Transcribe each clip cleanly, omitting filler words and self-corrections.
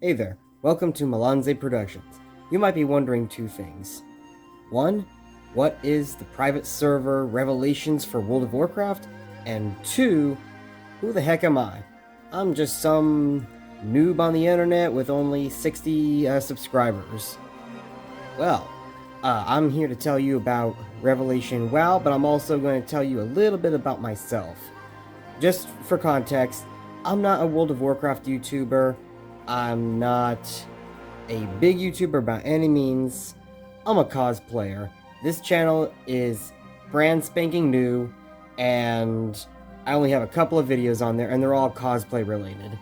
Hey there, welcome to Malonze Productions. You might be wondering two things. One, what is the private server Revelations for World of Warcraft? And two, who the heck am I? I'm just some noob on the internet with only 60 subscribers. Well, I'm here to tell you about Revelation WoW, but I'm also going to tell you a little bit about myself. Just for context, I'm not a World of Warcraft YouTuber. I'm not a big YouTuber by any means. I'm a cosplayer. This channel is brand spanking new, and I only have a couple of videos on there, and they're all cosplay related.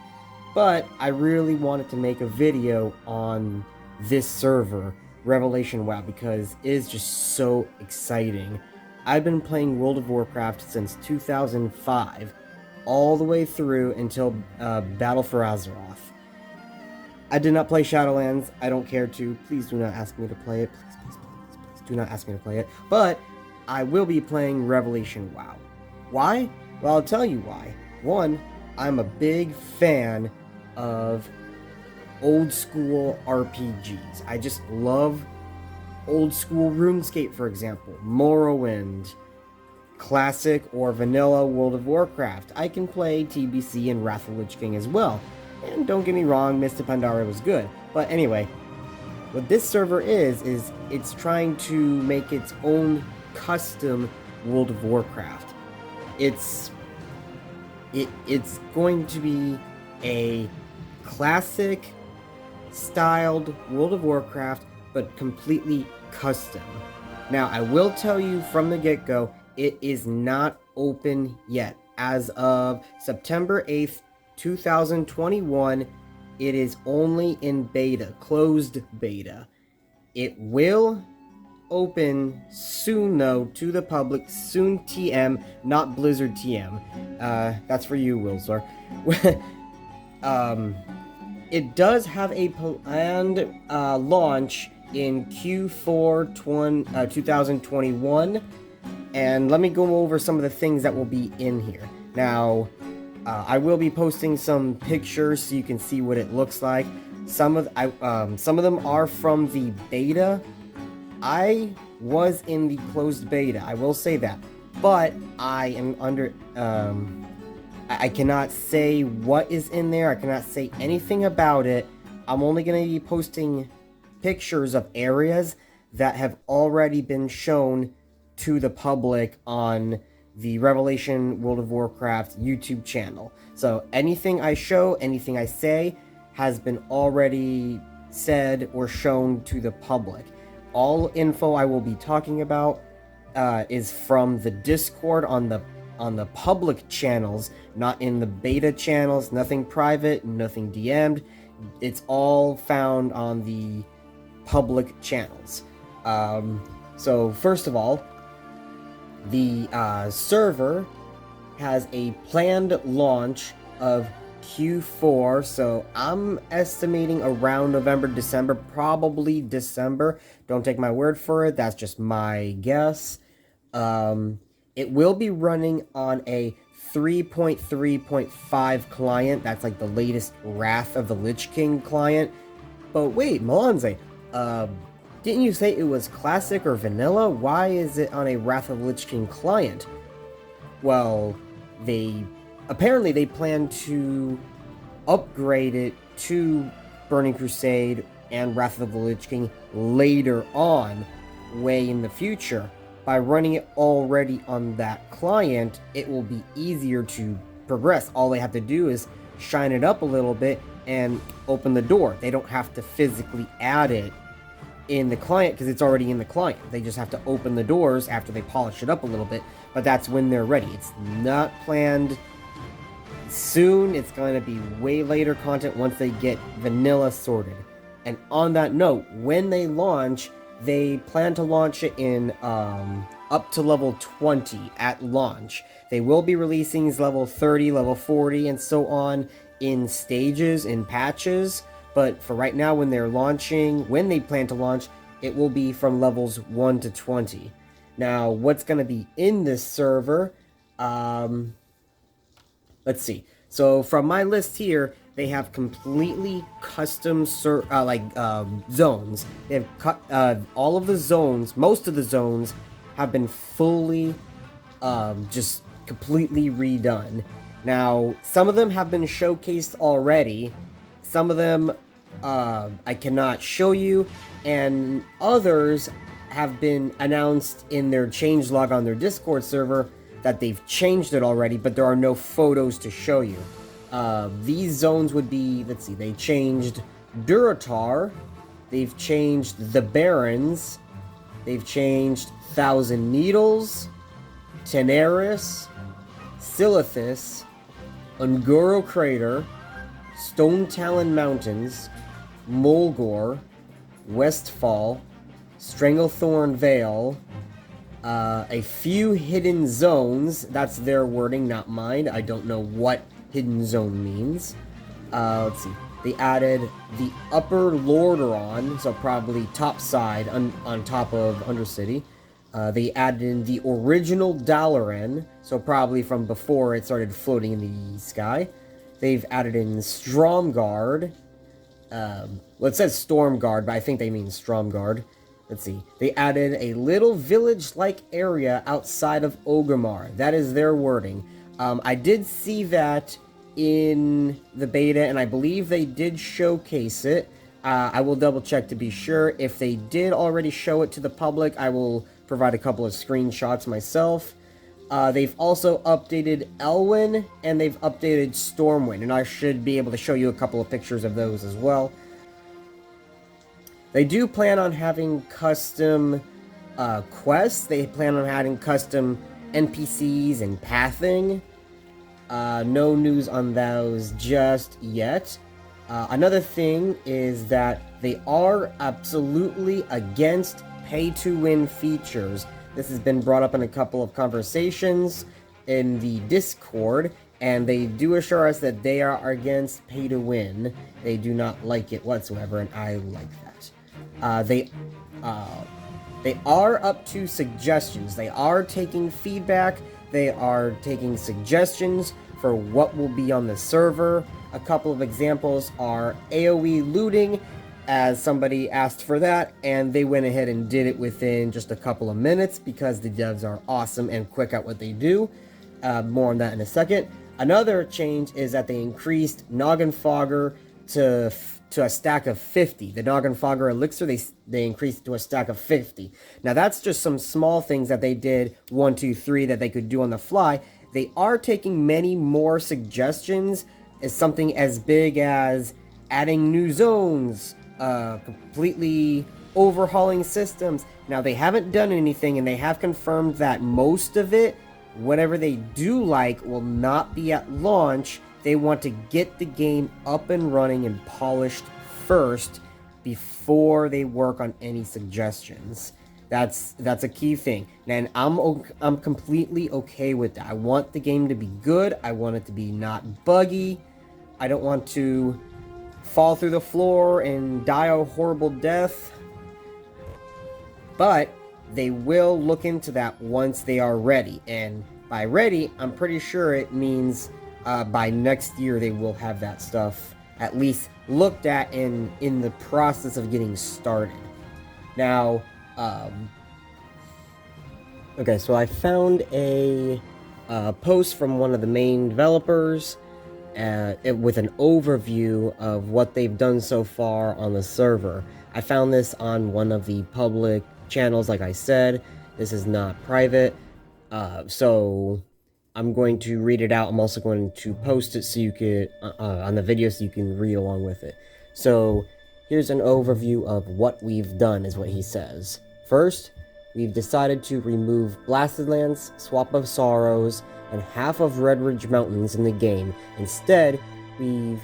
But I really wanted to make a video on this server, Revelation WoW, because it is just so exciting. I've been playing World of Warcraft since 2005, all the way through until Battle for Azeroth. I did not play Shadowlands. I don't care to. Please do not ask me to play it. Please do not ask me to play it. But I will be playing Revelation WoW. Why? Well, I'll tell you why. One, I'm a big fan of old school RPGs. I just love old school RuneScape, for example, Morrowind, classic or vanilla World of Warcraft. I can play TBC and Wrath of the Lich King as well. And don't get me wrong, Mist of Pandaria was good. But anyway, what this server is it's trying to make its own custom World of Warcraft. It's going to be a classic styled World of Warcraft, but completely custom. Now, I will tell you from the get-go, it is not open yet. As of September 8th, 2021, it is only in beta, closed beta. It will open soon, though, to the public, soon TM, not Blizzard TM. That's for you, Wilsor. It does have a planned launch in Q4 2021, and let me go over some of the things that will be in here. Now, I will be posting some pictures so you can see what it looks like. Some of them are from the beta. I was in the closed beta, I will say that, but I am under. I cannot say what is in there. I cannot say anything about it. I'm only going to be posting pictures of areas that have already been shown to the public on the Revelation World of Warcraft YouTube channel. So anything I show, anything I say, has been already said or shown to the public. All info I will be talking about is from the Discord on the public channels, not in the beta channels. Nothing private, nothing DM'd. It's all found on the public channels. So first of all, the server has a planned launch of Q4, so I'm estimating around November, December, probably December. Don't take my word for it, that's just my guess. It will be running on a 3.3.5 client. That's like the latest Wrath of the Lich King client. But wait, Malonze, didn't you say it was classic or vanilla? Why is it on a Wrath of the Lich King client? Well, apparently they plan to upgrade it to Burning Crusade and Wrath of the Lich King later on, way in the future. By running it already on that client, it will be easier to progress. All they have to do is shine it up a little bit and open the door. They don't have to physically add it in the client because it's already in the client. They just have to open the doors after they polish it up a little bit, but that's when they're ready. It's not planned soon. It's going to be way later content once they get vanilla sorted. And on that note, when they launch, they plan to launch it in up to level 20 at launch. They will be releasing level 30, level 40, and so on in stages, in patches. But for right now, when they plan to launch, it will be from levels 1 to 20. Now, what's going to be in this server? Let's see. So from my list here, they have completely custom zones. They have cut all of the zones. Most of the zones have been fully just completely redone. Now, some of them have been showcased already. Some of them I cannot show you, and others have been announced in their changelog on their Discord server that they've changed it already, but there are no photos to show you. These zones would be, let's see, they changed Duratar, they've changed the Barrens, they've changed Thousand Needles, Teneris, Silithus, Ungoro Crater, Stone Talon Mountains, Mulgore, Westfall, Stranglethorn Vale, a few hidden zones. That's their wording, not mine. I don't know what hidden zone means. Let's see. They added the Upper Lordaeron, so probably top side on top of Undercity. They added in the original Dalaran, so probably from before it started floating in the sky. They've added in Stromgarde. Well, it says Stormguard, but I think they mean Stromgarde. Let's see. They added a little village-like area outside of Orgrimmar. That is their wording. I did see that in the beta, and I believe they did showcase it. I will double-check to be sure. If they did already show it to the public, I will provide a couple of screenshots myself. They've also updated Elwyn, and they've updated Stormwind, and I should be able to show you a couple of pictures of those as well. They do plan on having custom quests. They plan on having custom NPCs and pathing. No news on those just yet. Another thing is that they are absolutely against pay-to-win features. This has been brought up in a couple of conversations in the Discord, and they do assure us that they are against pay-to-win. They do not like it whatsoever, and I like that. They are up to suggestions. They are taking feedback. They are taking suggestions for what will be on the server. A couple of examples are AoE looting, as somebody asked for that, and they went ahead and did it within just a couple of minutes because the devs are awesome and quick at what they do. More on that in a second. Another change is that they increased Noggin Fogger to a stack of 50. The Noggin Fogger Elixir, they increased to a stack of 50. Now that's just some small things that they did, 1, 2, 3, that they could do on the fly. They are taking many more suggestions, as something as big as adding new zones, completely overhauling systems. Now they haven't done anything, and they have confirmed that most of it, whatever they do like, will not be at launch. They want to get the game up and running and polished first before they work on any suggestions. That's a key thing. And I'm completely okay with that. I want the game to be good. I want it to be not buggy. I don't want to fall through the floor and die a horrible death. But they will look into that once they are ready. And by ready, I'm pretty sure it means by next year they will have that stuff at least looked at and in the process of getting started. Now, okay, so I found a post from one of the main developers with an overview of what they've done so far on the server. I found this on one of the public channels, like I said. This is not private, so I'm going to read it out. I'm also going to post it so you could on the video so you can read along with it. So here's an overview of what we've done, is what he says. First, we've decided to remove Blasted Lands, Swamp of Sorrows, and half of Redridge Mountains in the game. Instead, we've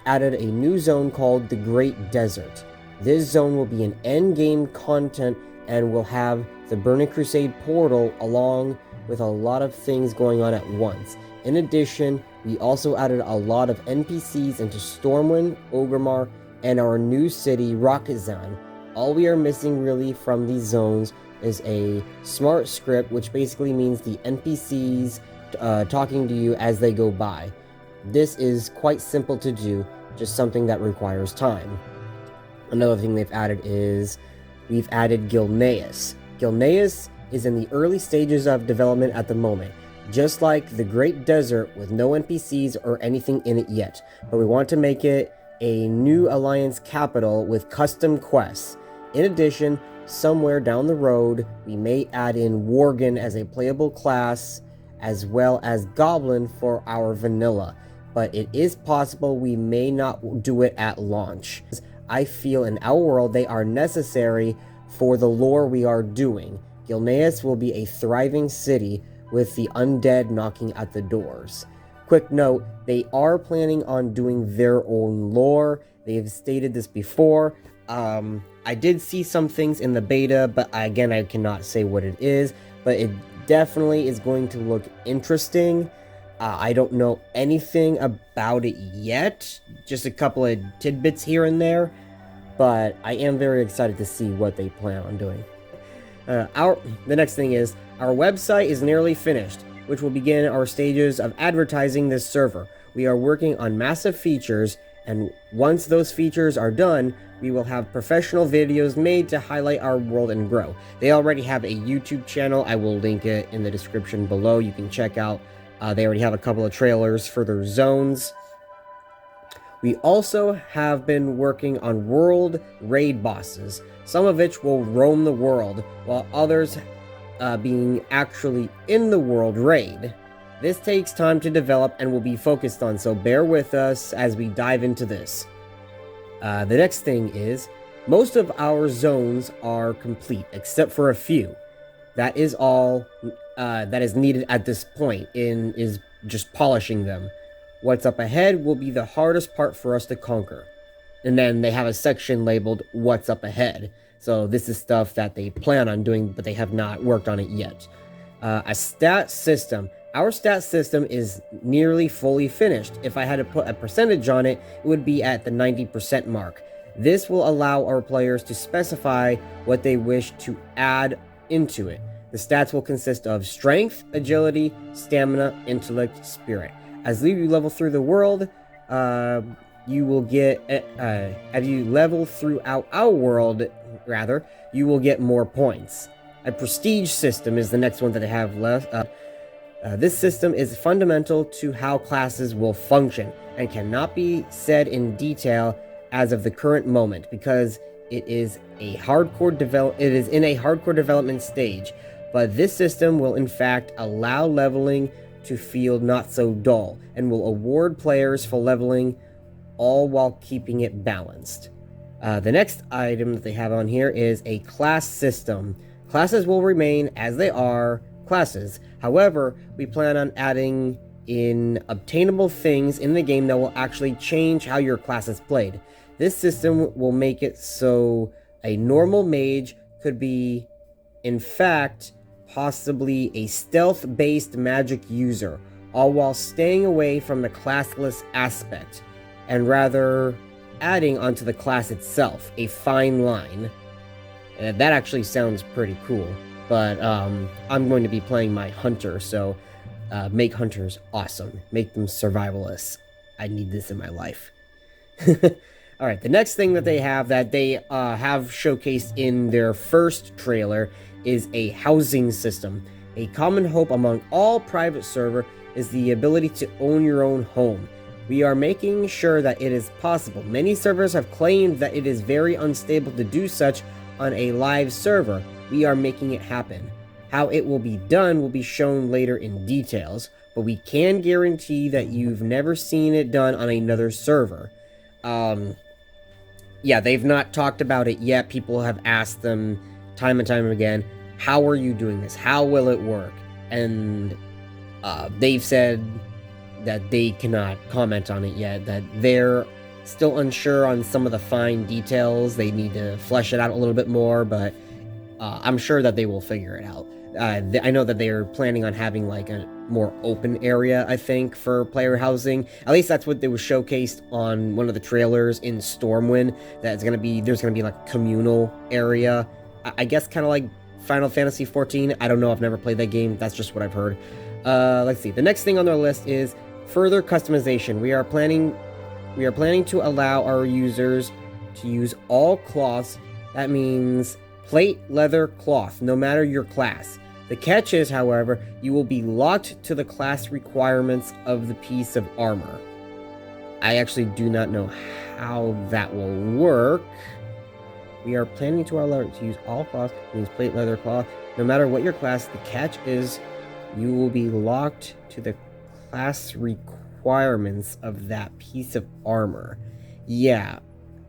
added a new zone called the Great Desert. This zone will be an end-game content and will have the Burning Crusade portal along with a lot of things going on at once. In addition, we also added a lot of NPCs into Stormwind, Orgrimmar, and our new city, Rakazan. All we are missing really from these zones is a smart script, which basically means the NPCs talking to you as they go by. This is quite simple to do. just something that requires time. Another thing they've added is we've added Gilneas. Gilneas is in the early stages of development at the moment, just like the Great Desert with no NPCs or anything in it yet, but we want to make it a new Alliance capital with custom quests. In addition, somewhere down the road, we may add in Worgen as a playable class, as well as Goblin for our vanilla, but it is possible we may not do it at launch. I feel in our world they are necessary for the lore we are doing. Gilneas will be a thriving city with the undead knocking at the doors. Quick note, they are planning on doing their own lore. They have stated this before. I did see some things in the beta, but again, I cannot say what it is, but it definitely is going to look interesting. I don't know anything about it yet, just a couple of tidbits here and there, but I am very excited to see what they plan on doing. The next thing is, our website is nearly finished, which will begin our stages of advertising this server. We are working on massive features, and once those features are done, we will have professional videos made to highlight our world and grow. They already have a YouTube channel. I will link it in the description below. You can check out. They already have a couple of trailers for their zones. We also have been working on world raid bosses, some of which will roam the world, while others being actually in the world raid. This takes time to develop and will be focused on, so bear with us as we dive into this. The next thing is, most of our zones are complete, except for a few. That is all that is needed at this point, is just polishing them. What's up ahead will be the hardest part for us to conquer. And then they have a section labeled What's Up Ahead. So this is stuff that they plan on doing, but they have not worked on it yet. A stat system. Our stat system is nearly fully finished. If I had to put a percentage on it, it would be at the 90% mark. This will allow our players to specify what they wish to add into it. The stats will consist of strength, agility, stamina, intellect, spirit. As you level through the world, you will get, as you level throughout our world, rather, you will get more points. A prestige system is the next one that I have left. This system is fundamental to how classes will function and cannot be said in detail as of the current moment because it is in a hardcore development stage. But this system will in fact allow leveling to feel not so dull and will award players for leveling, all while keeping it balanced. The next item that they have on here is a class system. Classes will remain as they are, classes. However, we plan on adding in obtainable things in the game that will actually change how your class is played. This system will make it so a normal mage could be, in fact, possibly a stealth-based magic user, all while staying away from the classless aspect, and rather adding onto the class itself, a fine line. That actually sounds pretty cool, but I'm going to be playing my hunter, so make hunters awesome. Make them survivalists. I need this in my life. Alright, the next thing that they have have showcased in their first trailer is a housing system. A common hope among all private server is the ability to own your own home. We are making sure that it is possible. Many servers have claimed that it is very unstable to do such on a live server. We are making it happen. How it will be done will be shown later in details, but we can guarantee that you've never seen it done on another server. Yeah, they've not talked about it yet. People have asked them time and time again, how are you doing this? How will it work? And they've said that they cannot comment on it yet, that they're still unsure on some of the fine details. They need to flesh it out a little bit more, but I'm sure that they will figure it out. I know that they're planning on having like a more open area, I think, for player housing. At least that's what they was showcased on one of the trailers in Stormwind. That there's gonna be like a communal area. I guess kind of like Final Fantasy XIV. I don't know. I've never played that game. That's just what I've heard. Let's see. The next thing on their list is further customization. We are planning we are planning to allow our users to use all cloths. That means plate, leather, cloth, no matter your class. The catch is, however, you will be locked to the class requirements of the piece of armor. I actually do not know how that will work. We are planning to allow to use all cloth, means plate, leather, cloth, no matter what your class. The catch is you will be locked to the class requirements of that piece of armor. Yeah,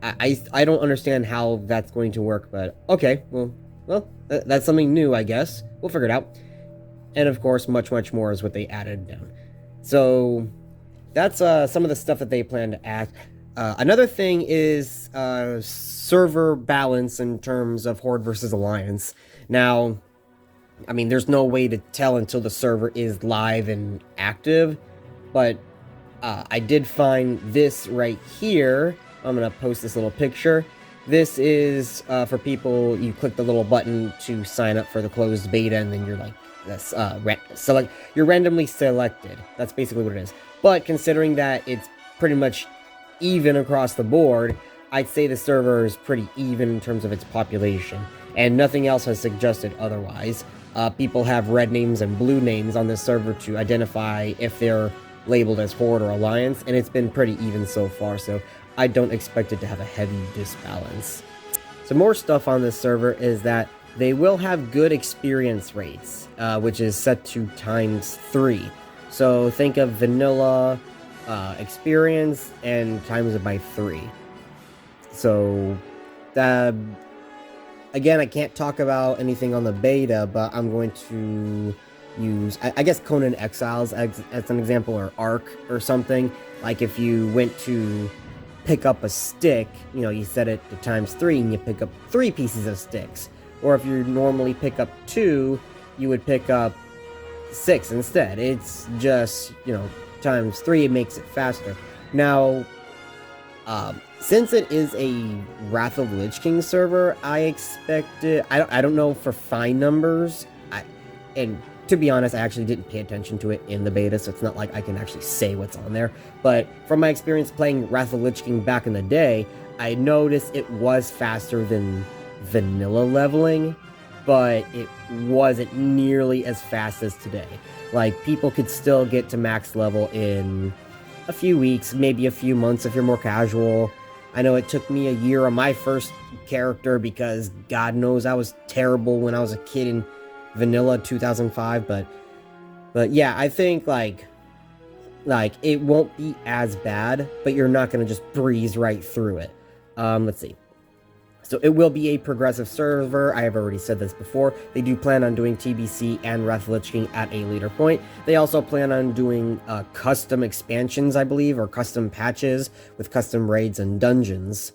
I don't understand how that's going to work, but okay, well, that's something new, I guess. We'll figure it out. And of course, much more is what they added down. So that's some of the stuff that they plan to add. Another thing is server balance in terms of Horde versus Alliance. Now, I mean, there's no way to tell until the server is live and active, but I did find this right here. I'm going to post this little picture. This is for people, you click the little button to sign up for the closed beta, and then you're like, you're randomly selected. That's basically what it is. But considering that it's pretty much even across the board, I'd say the server is pretty even in terms of its population, and nothing else has suggested otherwise. People have red names and blue names on this server to identify if they're labeled as Horde or Alliance, and it's been pretty even so far, so I don't expect it to have a heavy disbalance. Some more stuff on this server is that they will have good experience rates, which is set to ×3. So think of vanilla experience and times it by 3. So again, I can't talk about anything on the beta, but I'm going to use, I guess, Conan Exiles as an example, or Ark or something. Like if you went to pick up a stick, you know, you set it to ×3 and you pick up 3 pieces of sticks. Or if you normally pick up 2, you would pick up 6 instead. It's just, you know, ×3, it makes it faster. Now, since it is a Wrath of Lich King server, I expect it, I don't know for fine numbers, and to be honest, I actually didn't pay attention to it in the beta, so it's not like I can actually say what's on there, but from my experience playing Wrath of Lich King back in the day, I noticed it was faster than vanilla leveling, but it wasn't nearly as fast as today. Like, people could still get to max level in a few weeks, maybe a few months if you're more casual. I know it took me a year on my first character because God knows I was terrible when I was a kid in vanilla 2005, but yeah, I think like it won't be as bad, but you're not going to just breeze right through it. Let's see. So it will be a progressive server. I have already said this before. They do plan on doing TBC and Wrath of Lich King at a later point. They also plan on doing custom expansions, I believe, or custom patches with custom raids and dungeons.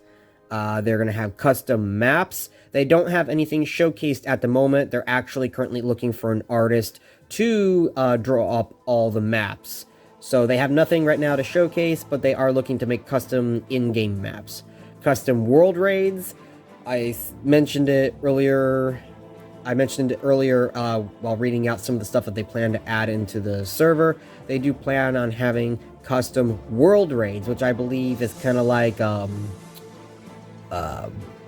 They're going to have custom maps. They don't have anything showcased at the moment. They're actually currently looking for an artist to draw up all the maps. So they have nothing right now to showcase, but they are looking to make custom in-game maps. Custom world raids. I mentioned it earlier while reading out some of the stuff that they plan to add into the server. They do plan on having custom world raids, which I believe is kind of like,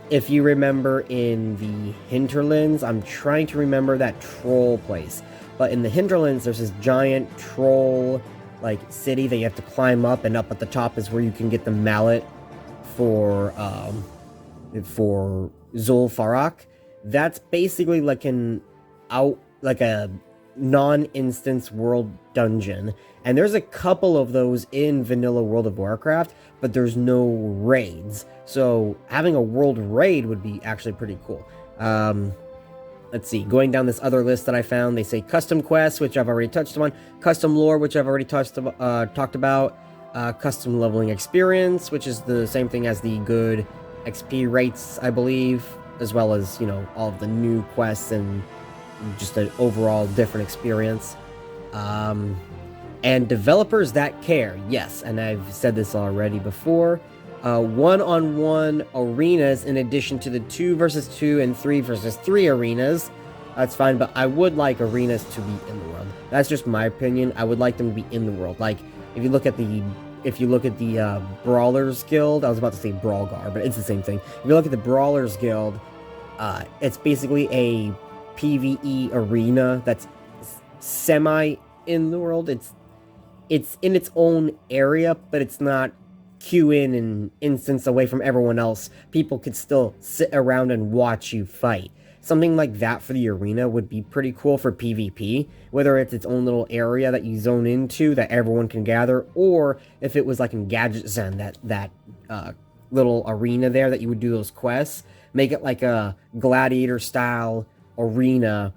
if you remember in the Hinterlands, I'm trying to remember that troll place, but in the Hinterlands, there's this giant troll, like, city that you have to climb up, and up at the top is where you can get the mallet for Zul'Farrak. That's basically like a non-instance world dungeon, and there's a couple of those in vanilla World of Warcraft, but there's no raids, so having a world raid would be actually pretty cool. Let's see, going down this other list that I found, they say custom quests, which I've already touched on, custom lore, which I've already talked about, custom leveling experience, which is the same thing as the good XP rates, I believe, as well as, you know, all of the new quests and just an overall different experience. And developers that care, yes, and I've said this already before, one-on-one arenas in addition to the 2 versus 2 and 3 versus 3 arenas. That's fine, but I would like arenas to be in the world. That's just my opinion. I would like them to be in the world. Like, if you look at the if you look at the Brawlers Guild, I was about to say Brawlgar, but it's the same thing. If you look at the Brawlers Guild, it's basically a PvE arena that's semi in the world. It's in its own area, but it's not queue in an instance away from everyone else. People could still sit around and watch you fight. Something like that for the arena would be pretty cool for PvP, whether it's its own little area that you zone into that everyone can gather, or if it was like in Gadget Zen, that little arena there that you would do those quests, make it like a gladiator style arena,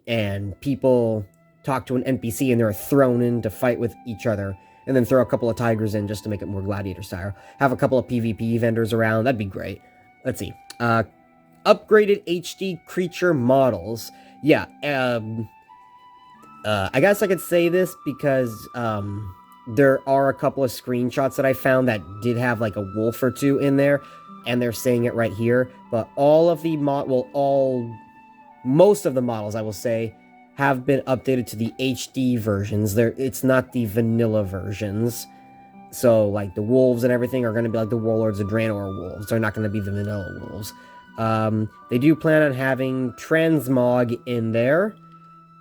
and people talk to an NPC and they're thrown in to fight with each other, and then throw a couple of tigers in just to make it more gladiator style. Have a couple of PvP vendors around, that'd be great. Let's see. Upgraded HD creature models. Yeah, I guess I could say this because there are a couple of screenshots that I found that did have like a wolf or two in there, and they're saying it right here. But all of the most of the models, I will say, have been updated to the HD versions. It's not the vanilla versions. So, like, the wolves and everything are going to be like the Warlords of Draenor wolves. They're not going to be the vanilla wolves. They do plan on having Transmog in there.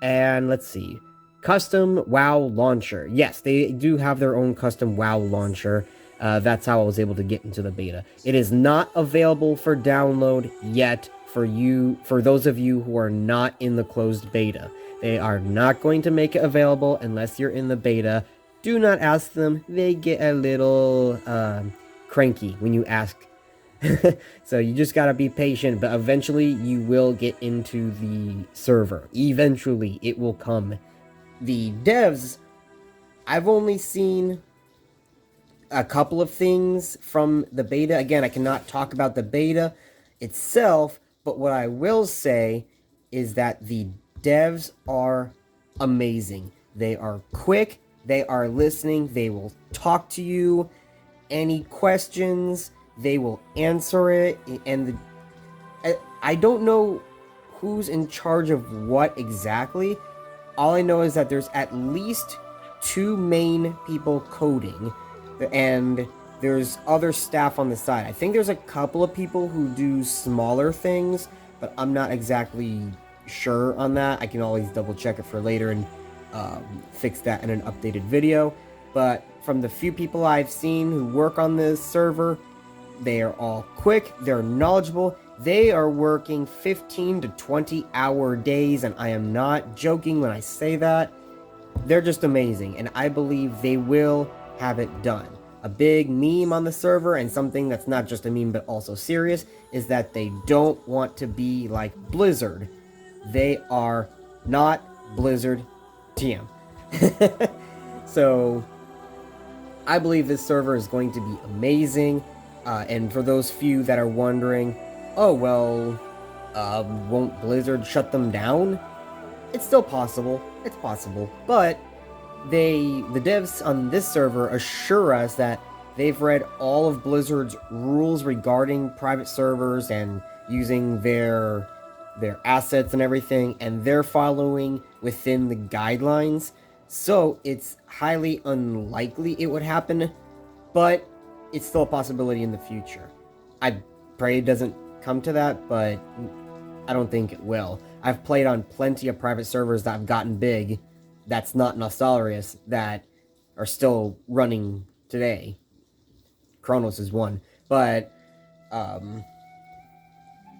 And let's see. Custom WoW launcher. Yes, they do have their own custom WoW launcher. That's how I was able to get into the beta. It is not available for download yet for those of you who are not in the closed beta. They are not going to make it available unless you're in the beta. Do not ask them. They get a little cranky when you ask. So you just gotta be patient, but eventually you will get into the server. Eventually it will come. The devs, I've only seen a couple of things from the beta. Again, I cannot talk about the beta itself, but what I will say is that the devs are amazing. They are quick, they are listening, they will talk to you. Any questions, they will answer it, and I don't know who's in charge of what exactly. All I know is that there's at least 2 main people coding, and there's other staff on the side. I think there's a couple of people who do smaller things, but I'm not exactly sure on that. I can always double check it for later and fix that in an updated video. But from the few people I've seen who work on this server, they are all quick, they're knowledgeable, they are working 15 to 20 hour days, and I am not joking when I say that. They're just amazing, and I believe they will have it done. A big meme on the server, and something that's not just a meme but also serious, is that they don't want to be like Blizzard. They are not Blizzard TM. So I believe this server is going to be amazing. And for those few that are wondering, oh well, won't Blizzard shut them down? It's still possible. It's possible. But the devs on this server assure us that they've read all of Blizzard's rules regarding private servers and using their assets and everything, and they're following within the guidelines. So it's highly unlikely it would happen, but it's still a possibility in the future. I pray it doesn't come to that, but I don't think it will. I've played on plenty of private servers that have gotten big, that's not Nostalrius, that are still running today. Kronos is one. But,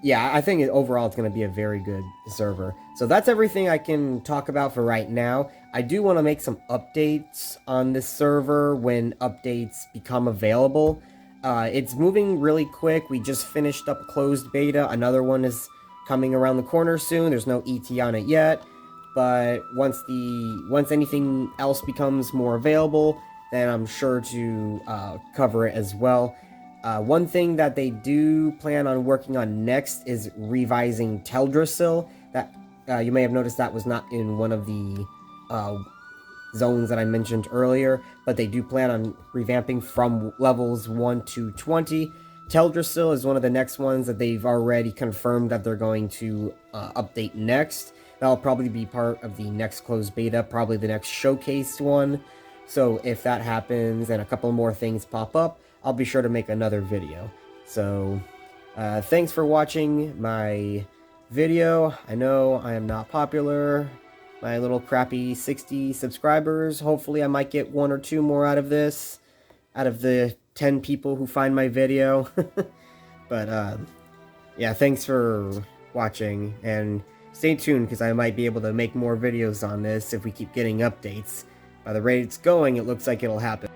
yeah, I think overall it's going to be a very good server. So that's everything I can talk about for right now. I do want to make some updates on this server when updates become available. It's moving really quick. We just finished up a closed beta. Another one is coming around the corner soon. There's no ET on it yet. But once anything else becomes more available, then I'm sure to cover it as well. One thing that they do plan on working on next is revising Teldrassil. That you may have noticed that was not in one of the zones that I mentioned earlier, but they do plan on revamping from levels 1 to 20. Teldrassil is one of the next ones that they've already confirmed that they're going to update next. That'll probably be part of the next closed beta, probably the next showcase one. So if that happens and a couple more things pop up, I'll be sure to make another video. So thanks for watching my video. I know I am not popular. My little crappy 60 subscribers. Hopefully I might get 1 or 2 more out of this. Out of the 10 people who find my video. But yeah, thanks for watching, and stay tuned because I might be able to make more videos on this if we keep getting updates. By the rate it's going, it looks like it'll happen.